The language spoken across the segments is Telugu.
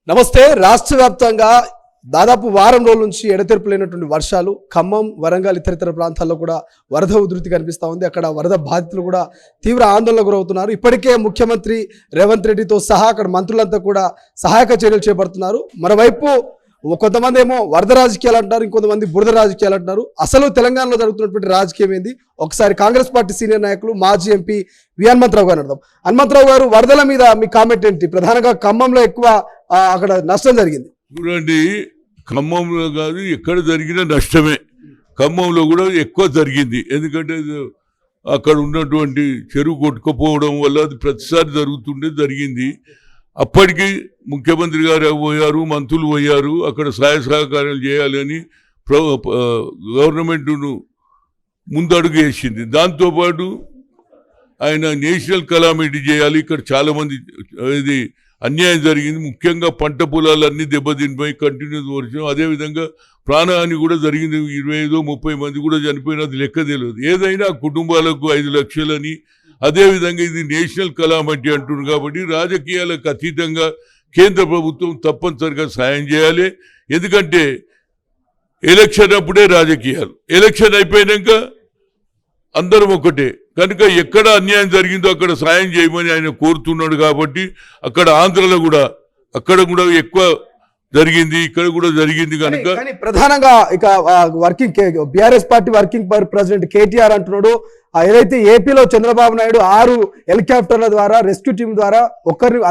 నమస్తే. రాష్ట్ర వ్యాప్తంగా దాదాపు వారం రోజుల నుంచి ఎడతెరిపిలేనటువంటి వర్షాలు ఖమ్మం, వరంగల్ ఇతర ప్రాంతాల్లో కూడా వరద ఉధృతి కనిపిస్తూ ఉంది. అక్కడ వరద బాధితులు కూడా తీవ్ర ఆందోళనకు గురవుతున్నారు. ఇప్పటికే ముఖ్యమంత్రి రేవంత్ రెడ్డితో సహా అక్కడ మంత్రులంతా కూడా సహాయక చర్యలు చేపడుతున్నారు. మరోవైపు కొంతమంది ఏమో వరద రాజకీయాలు అంటున్నారు, ఇంకొంతమంది బురద రాజకీయాలు అంటున్నారు. అసలు తెలంగాణలో జరుగుతున్నటువంటి రాజకీయం ఏంది? ఒకసారి కాంగ్రెస్ పార్టీ సీనియర్ నాయకులు మాజీ ఎంపీ వి హనుమంతరావు గారు అర్థం. హనుమంతరావు గారు, వరదల మీద మీ కామెంట్ ఏంటి? ప్రధానంగా ఖమ్మంలో ఎక్కువ అక్కడ నష్టం జరిగింది. చూడండి, ఖమ్మంలో కాదు ఎక్కడ జరిగిన నష్టమే. ఖమ్మంలో కూడా ఎక్కువ జరిగింది. ఎందుకంటే అక్కడ ఉన్నటువంటి చెరువు కొట్టుకుపోవడం వల్ల అది ప్రతిసారి జరిగింది. అప్పటికి ముఖ్యమంత్రి గారు పోయారు, మంత్రులు పోయారు, అక్కడ సహాయ సహకారాలు చేయాలని గవర్నమెంట్ను ముందడుగు వేసింది. దాంతోపాటు ఆయన నేషనల్ కలామిటీ చేయాలి. ఇక్కడ చాలామంది ఇది అన్యాయం జరిగింది. ముఖ్యంగా పంట పొలాలన్నీ దెబ్బతినిపోయి కంటిన్యూస్ వర్షం, అదేవిధంగా ప్రాణహాని కూడా జరిగింది. 25-30 మంది కూడా చనిపోయినది లెక్క తెలియదు. ఏదైనా కుటుంబాలకు 5 లక్షలని, అదేవిధంగా ఇది నేషనల్ కలామిటీ అంటున్నారు. కాబట్టి రాజకీయాలకు అతీతంగా కేంద్ర ప్రభుత్వం తప్పనిసరిగా సాయం చేయాలి. ఎందుకంటే ఎలక్షన్ అప్పుడే రాజకీయాలు, ఎలక్షన్ అయిపోయాక అందరం ఒకటే. కనుక ఎక్కడ అన్యాయం జరిగిందో అక్కడ సాయం చేయమని ఆయన కోరుతున్నాడు. కాబట్టి అక్కడ ఆంధ్రలో కూడా అక్కడ కూడా ఎక్కువ జరిగింది, ఇక్కడ కూడా జరిగింది. కనుక ప్రధానంగా ఇక working BRS party working president KTR అంటున్నాడు, ఏదైతే ఏపీలో చంద్రబాబు నాయుడు 6 హెలికాప్టర్ల ద్వారా రెస్క్యూ టీం ద్వారా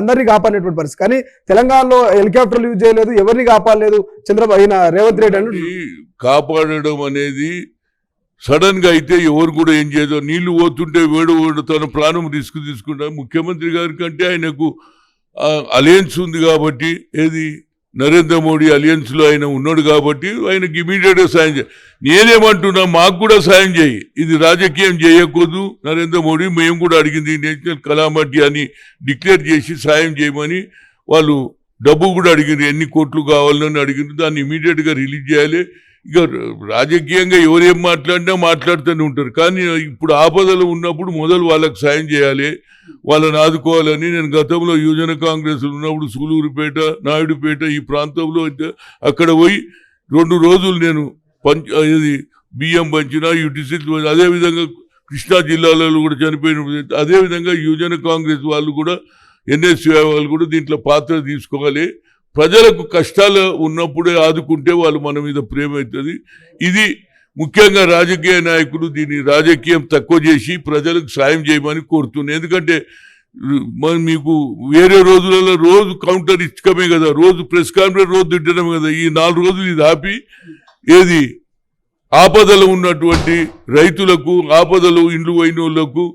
అందరినీ కాపాడినటువంటి పరిస్థితి, కానీ తెలంగాణలో హెలికాప్టర్లు యూజ్ చేయలేదు, ఎవరిని కాపాడలేదు చంద్రబాబు రేవంత్ రెడ్డి అని. కాపాడడం అనేది సడన్ గా అయితే ఎవరు కూడా ఏం చేయదు. నీళ్లు పోతుంటే వేడు తన ప్రాణం రిస్క్ తీసుకుంటారు. ముఖ్యమంత్రి గారి కంటే ఆయనకు అలయన్స్ ఉంది కాబట్టి, ఏది నరేంద్ర మోడీ అలయన్స్ లో ఆయన ఉన్నాడు కాబట్టి ఆయనకి ఇమీడియట్ గా సాయం చేయాలి. నేనేమంటున్నా, మాకు కూడా సాయం చేయి. ఇది రాజకీయం చేయకూడదు. నరేంద్ర మోడీ మేము కూడా అడిగింది నేషనల్ కలామిటీ అని డిక్లేర్ చేసి సాయం చేయమని. వాళ్ళు డబ్బు కూడా అడిగింది, ఎన్ని కోట్లు కావాలని అడిగింది. దాన్ని ఇమీడియట్ గా రిలీజ్ చేయాలి. ఇక రాజకీయంగా ఎవరేం మాట్లాడినా మాట్లాడుతూనే ఉంటారు. కానీ ఇప్పుడు ఆపదలు ఉన్నప్పుడు మొదలు వాళ్ళకి సాయం చేయాలి, వాళ్ళని ఆదుకోవాలని. నేను గతంలో యువజన కాంగ్రెస్ ఉన్నప్పుడు సూలూరుపేట, నాయుడుపేట ఈ ప్రాంతంలో అక్కడ పోయి 2 రోజులు నేను బియ్యం పంచిన, యూటిసిటీలు, అదేవిధంగా కృష్ణా జిల్లాలలో కూడా చనిపోయిన, అదేవిధంగా యువజన కాంగ్రెస్ వాళ్ళు కూడా, ఎన్ఎస్యూ వాళ్ళు కూడా దీంట్లో పాత్ర తీసుకోవాలి. ప్రజలకు కష్టాలు ఉన్నప్పుడే ఆదుకుంటే వాళ్ళు మన మీద ప్రేమ అవుతుంది. ఇది ముఖ్యంగా రాజకీయ నాయకులు దీన్ని రాజకీయం తక్కువ చేసి ప్రజలకు సాయం చేయమని కోరుతున్నాను. ఎందుకంటే మీకు వేరే రోజులలో రోజు కౌంటర్ ఇచ్చకమే కదా, రోజు ప్రెస్ కాన్ఫరెన్స్ రోజు తిట్టడమే కదా. ఈ 4 రోజులు ఇది ఆపి ఏది ఆపదలు ఉన్నటువంటి రైతులకు, ఆపదలు ఇండ్లు పోయినోళ్లకు,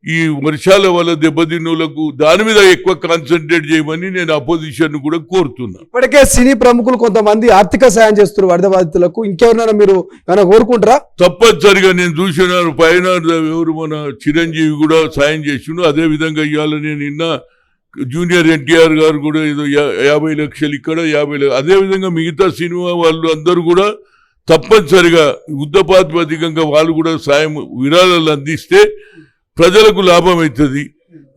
ఈ వర్షాల వల్ల దెబ్బతిన్నోళ్లకు దాని మీద ఎక్కువ కాన్సన్ట్రేట్ చేయమని నేను అపోజిషన్ కూడా కోరుతున్నా. ఇప్పటికే సినీ ప్రముఖులు కొంతమంది ఆర్థిక సాయం చేస్తున్నారు వరద బాధితులకు. ఇంకెవరైనా మీరు ఏమైనా కోరుకుంటారా? తప్పనిసరిగా నేను చూసినాను. పైన ఎవరు మన చిరంజీవి కూడా సాయం చేసిండు. అదే విధంగా ఇవాళ నేను నిన్న జూనియర్ ఎన్టీఆర్ గారు కూడా ఏదో 50 లక్షలు ఇక్కడ 50 లక్షలు, అదేవిధంగా మిగతా సినిమా వాళ్ళు అందరూ కూడా తప్పనిసరిగా యుద్ధపాతిపదికంగా వాళ్ళు కూడా సాయం విరాళాలు అందిస్తే ప్రజలకు లాభం అవుతుంది.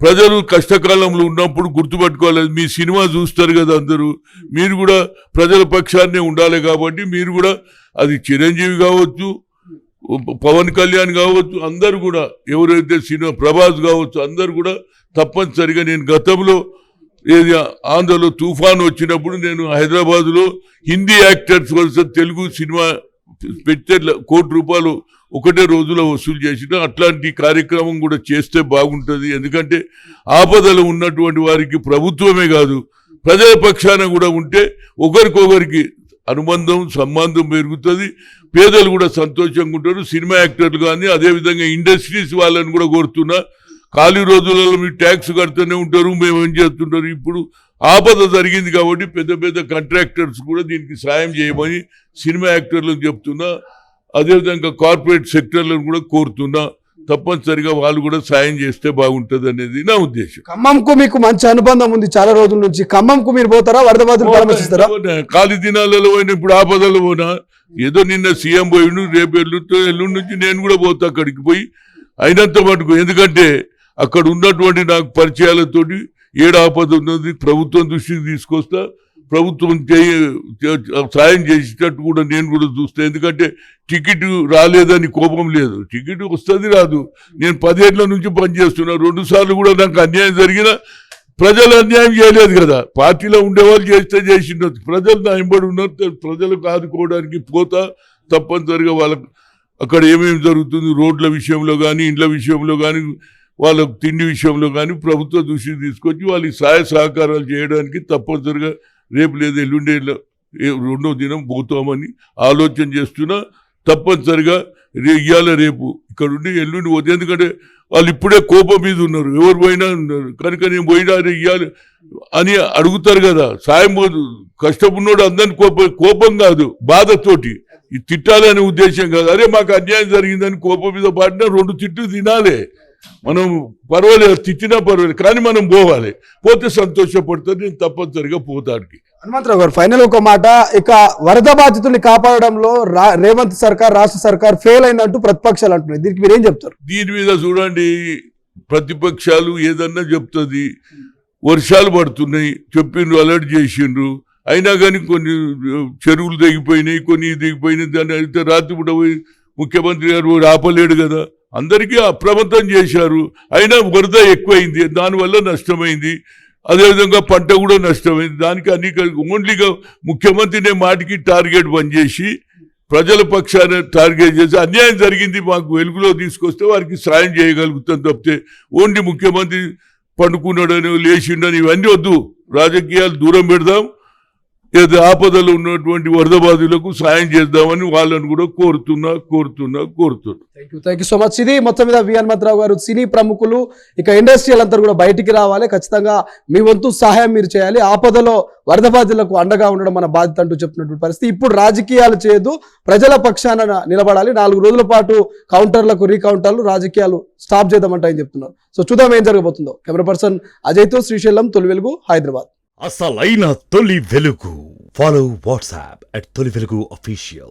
ప్రజలు కష్టకాలంలో ఉన్నప్పుడు గుర్తుపట్టుకోవాలి. మీ సినిమా చూస్తారు కదా అందరూ, మీరు కూడా ప్రజల పక్షాన్నే ఉండాలి. కాబట్టి మీరు కూడా, అది చిరంజీవి కావచ్చు, పవన్ కళ్యాణ్ కావచ్చు, అందరు కూడా ఎవరైతే సినిమా, ప్రభాస్ కావచ్చు, అందరు కూడా తప్పనిసరిగా. నేను గతంలో ఏది ఆంధ్రలో తుఫాన్ వచ్చినప్పుడు నేను హైదరాబాద్లో హిందీ యాక్టర్స్ వలస తెలుగు సినిమా పెడితే ₹1 కోటి ఒకటే రోజులో వసూలు చేసిన. అట్లాంటి కార్యక్రమం కూడా చేస్తే బాగుంటుంది. ఎందుకంటే ఆపదలు ఉన్నటువంటి వారికి ప్రభుత్వమే కాదు, ప్రజల పక్షాన కూడా ఉంటే ఒకరికొకరికి అనుబంధం, సంబంధం పెరుగుతుంది. పేదలు కూడా సంతోషంగా ఉంటారు, సినిమా యాక్టర్లు కానీ. అదేవిధంగా ఇండస్ట్రీస్ వాళ్ళని కూడా కోరుతున్నా, ఖాళీ రోజులలో మీరు ట్యాక్స్ కడుతూనే ఉంటారు, మేము ఏం చేస్తుంటారు. ఇప్పుడు ఆపద జరిగింది కాబట్టి పెద్ద పెద్ద కాంట్రాక్టర్స్ కూడా దీనికి సాయం చేయమని సినిమా యాక్టర్లకు చెప్తున్నా. అదేవిధంగా కార్పొరేట్ సెక్టర్లను కూడా కోరుతున్నా, తప్పనిసరిగా వాళ్ళు కూడా సాయం చేస్తే బాగుంటుంది అనేది నా ఉద్దేశం. ఖమ్మంకు మీకు మంచి అనుబంధం ఉంది చాలా రోజుల నుంచి. ఖమ్మంకు మీరు పోతారా? వరద బాధితులు పరామర్శిస్తారా? ఖాళీ దినాలలో పోయినా, ఇప్పుడు ఆపదలు పోయినా. ఏదో నిన్న సీఎం పోయిండు, రేపు ఎల్లుండి నుంచి నేను కూడా పోతా అక్కడికి పోయి అయినంత మటుకు. ఎందుకంటే అక్కడ ఉన్నటువంటి నాకు పరిచయాలతోటి ఏడు ఆపద ఉన్నది ప్రభుత్వం దృష్టికి తీసుకొస్తా. ప్రభుత్వం సాయం చేసేటట్టు కూడా నేను కూడా చూస్తాను. ఎందుకంటే టికెట్ రాలేదని కోపం లేదు, టికెట్ వస్తుంది రాదు. నేను 10 ఏళ్ల నుంచి పనిచేస్తున్నా, 2 సార్లు కూడా నాకు అన్యాయం జరిగినా ప్రజలు అన్యాయం చేయలేదు కదా. పార్టీలో ఉండేవాళ్ళు చేసిండొచ్చు, ప్రజలు నా వెంబడి ఉన్నారు. ప్రజలకు ఆదుకోవడానికి పోతా తప్పనిసరిగా వాళ్ళకు అక్కడ ఏమేమి జరుగుతుంది రోడ్ల విషయంలో కానీ, ఇండ్ల విషయంలో కానీ, వాళ్ళ తిండి విషయంలో కానీ ప్రభుత్వ దృష్టికి తీసుకొచ్చి వాళ్ళకి సహాయ సహకారాలు చేయడానికి తప్పనిసరిగా రేపు లేదు ఎల్లుండే 2వ దినం పోతామని ఆలోచన చేస్తున్నా. తప్పనిసరిగా ఇవాళ రేపు ఇక్కడ ఉండి ఎల్లుండి పోతే, ఎందుకంటే వాళ్ళు ఇప్పుడే కోపం మీద ఉన్నారు, ఎవరు పోయినా ఉన్నారు కనుక నేను పోయినా ఇవ్వాలి అని అడుగుతారు కదా. సాయం కష్టపడినోడు అందరిని కోపం కాదు, బాధతోటి ఈ తిట్టాలనే ఉద్దేశం కాదు. అరే మాకు అన్యాయం జరిగిందని కోపం మీద పాడినా 2 తిట్లు తినాలి. మనం పర్వాలేదు, తిట్టినా పర్వాలేదు, కానీ మనం పోవాలి. పోతే సంతోషపడుతుంది. నేను తప్పనిసరిగా పోతానికి. హనుమంతరావు గారు, ఫైనల్ ఒక మాట, ఇక వరద బాధితుల్ని కాపాడడంలో రేవంత్ సర్కార్, రాష్ట్ర సర్కార్ ఫెయిల్ అయిందంటూ ప్రతిపక్షాలు అంటున్నాయి. దీనికి మీరు ఏం చెప్తారు? దీని మీద చూడండి, ప్రతిపక్షాలు ఏదన్నా చెప్తుంది. వర్షాలు పడుతున్నాయి చెప్పిండ్రు, అలర్ట్ చేసిండ్రు, అయినా కానీ కొన్ని చెరువులు దిగిపోయినాయి, కొన్ని దిగిపోయినాయి. దాన్ని అయితే రాత్రి పూట పోయి ముఖ్యమంత్రి గారు ఆపలేడు కదా, అందరికీ అప్రమత్తం చేశారు. అయినా వరద ఎక్కువైంది, దానివల్ల నష్టమైంది. అదేవిధంగా పంట కూడా నష్టమైంది. దానికి ఓన్లీగా ముఖ్యమంత్రినే మాటికి టార్గెట్ పనిచేసి ప్రజల పక్షాన టార్గెట్ చేసి అన్యాయం జరిగింది మాకు వెలుగులో తీసుకొస్తే వారికి సాయం చేయగలుగుతాం తప్పితే ఓన్లీ ముఖ్యమంత్రి పండుకున్నాడని లేచిండని ఇవన్నీ వద్దు. రాజకీయాలు దూరం పెడదాం, ఏదో ఆపదలో ఉన్నటువంటి వరద బాధితులకు సాయం చేద్దామని వాళ్ళని కూడా కోరుతున్నా. Thank you so much. ఇది మొత్తం మీద వి హనుమంతరావు గారు, సినీ ప్రముఖులు, ఇక ఇండస్ట్రియల్ అంతా కూడా బయటికి రావాలి, ఖచ్చితంగా మీ వంతు సహాయం మీరు చేయాలి, ఆపదలో వరద బాధితులకు అండగా ఉండడం మన బాధ్యత అంటూ చెప్పినటువంటి పరిస్థితి. ఇప్పుడు రాజకీయాలు చేయదు, ప్రజల పక్షాన నిలబడాలి, 4 రోజుల పాటు కౌంటర్లకు రీకౌంటర్లు, రాజకీయాలు స్టాప్ చేద్దామంటే ఆయన చెప్తున్నారు. సో చూద్దాం ఏం జరగబోతుందో. కెమెరా పర్సన్ అజయ్తో శ్రీశైలం, తొలి వెలుగు, హైదరాబాద్. అసలైన తొలి వెలుగు. ఫాలో వాట్సాప్ @తొలి వెలుగు official.